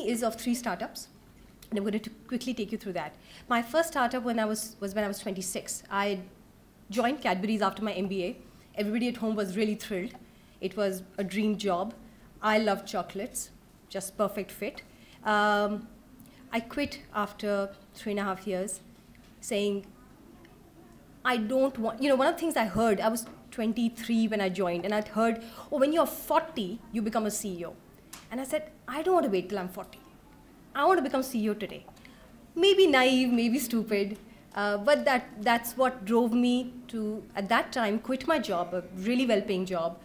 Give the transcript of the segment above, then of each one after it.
is of 3 startups, and I'm going to quickly take you through that. My first startup was when I was 26. I joined Cadbury's after my MBA. Everybody at home was really thrilled. It was a dream job. I loved chocolates, just perfect fit. I quit after 3.5 years, saying, I don't want, one of the things I heard, I was 23 when I joined, and I'd heard, oh, when you're 40, you become a CEO. And I said, I don't want to wait till I'm 40. I want to become CEO today. Maybe naive, maybe stupid, but that's what drove me to, at that time, quit my job, a really well-paying job,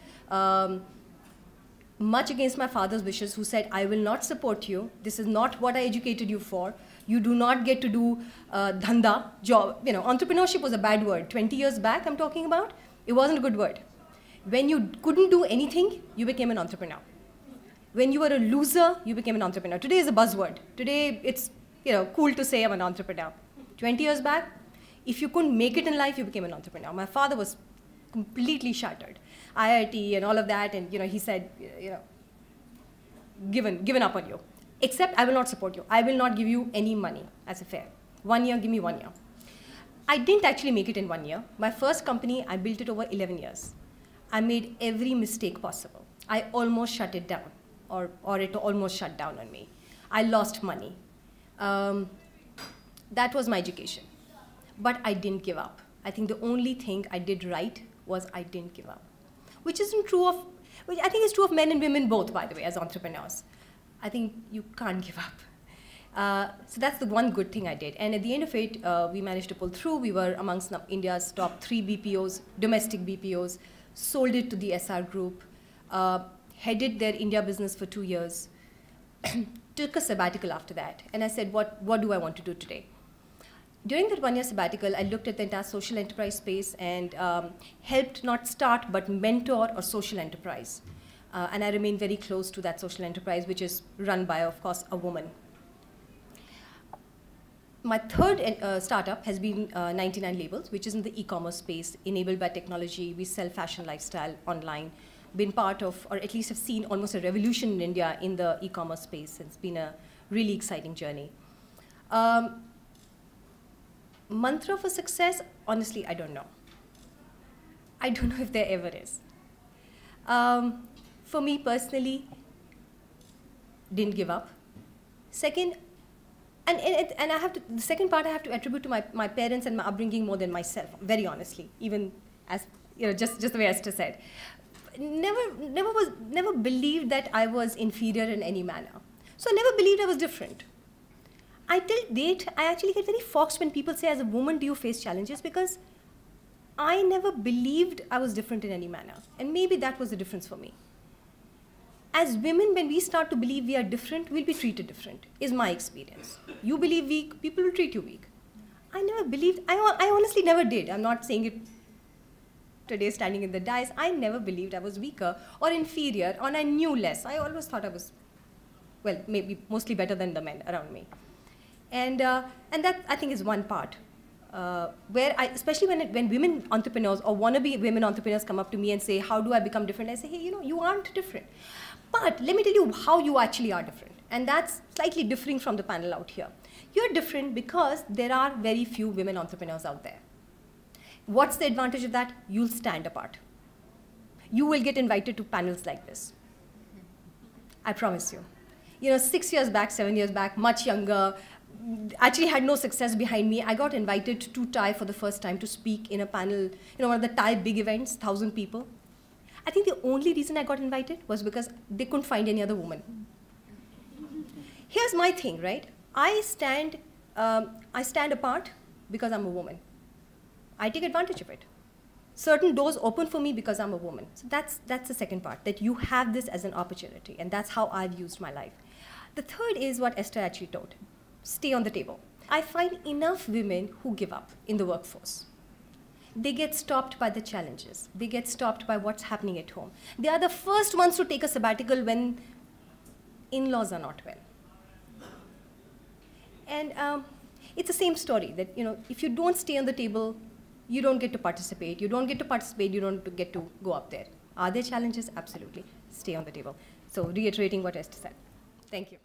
much against my father's wishes, who said, I will not support you. This is not what I educated you for. You do not get to do dhanda, job. Entrepreneurship was a bad word. 20 years back, I'm talking about, it wasn't a good word. When you couldn't do anything, you became an entrepreneur. When you were a loser, you became an entrepreneur. Today is a buzzword. Today, it's cool to say I'm an entrepreneur. 20 years back, if you couldn't make it in life, you became an entrepreneur. My father was completely shattered. IIT and all of that, and he said, given up on you. Except I will not support you. I will not give you any money as a fare. 1 year, give me 1 year. I didn't actually make it in 1 year. My first company, I built it over 11 years. I made every mistake possible. I almost shut it down, or it almost shut down on me. I lost money. That was my education. But I didn't give up. I think the only thing I did right was I didn't give up. Which I think is true of men and women both, by the way, as entrepreneurs. I think you can't give up. So that's the one good thing I did. And at the end of it, we managed to pull through. We were amongst India's top 3 BPOs, domestic BPOs, sold it to the SR Group, headed their India business for 2 years, took a sabbatical after that. And I said, what do I want to do today? During that 1 year sabbatical, I looked at the entire social enterprise space and helped not start, but mentor a social enterprise. And I remain very close to that social enterprise, which is run by, of course, a woman. My third startup has been 99 Labels, which is in the e-commerce space, enabled by technology. We sell fashion lifestyle online, been part of, or at least have seen almost a revolution in India in the e-commerce space. It's been a really exciting journey. Mantra for success, honestly, I don't know. I don't know if there ever is. For me personally, didn't give up. Second, and I have to, the second part I have to attribute to my parents and my upbringing more than myself, very honestly, even as, just the way Esther said. Never believed that I was inferior in any manner. So I never believed I was different. Till date, I actually get very foxed when people say, as a woman, do you face challenges? Because I never believed I was different in any manner. And maybe that was the difference for me. As women, when we start to believe we are different, we'll be treated different, is my experience. You believe weak, people will treat you weak. I never believed, I honestly never did. I'm not saying it today standing in the dais. I never believed I was weaker or inferior, or I knew less. I always thought I was, well, maybe mostly better than the men around me. And that, I think, is one part where especially when women entrepreneurs or wannabe women entrepreneurs come up to me and say, how do I become different? I say, hey, you aren't different. But let me tell you how you actually are different. And that's slightly differing from the panel out here. You're different because there are very few women entrepreneurs out there. What's the advantage of that? You'll stand apart. You will get invited to panels like this. I promise you. 6 years back, 7 years back, much younger, actually had no success behind me. I got invited to Thai for the first time to speak in a panel, one of the Thai big events, 1,000 people. I think the only reason I got invited was because they couldn't find any other woman. Here's my thing, right? I stand apart because I'm a woman. I take advantage of it. Certain doors open for me because I'm a woman. So that's the second part, that you have this as an opportunity, and that's how I've used my life. The third is what Esther actually told. Stay on the table. I find enough women who give up in the workforce. They get stopped by the challenges. They get stopped by what's happening at home. They are the first ones to take a sabbatical when in-laws are not well. And it's the same story that, if you don't stay on the table, you don't get to participate. You don't get to participate, you don't get to go up there. Are there challenges? Absolutely. Stay on the table. So reiterating what Esther said. Thank you.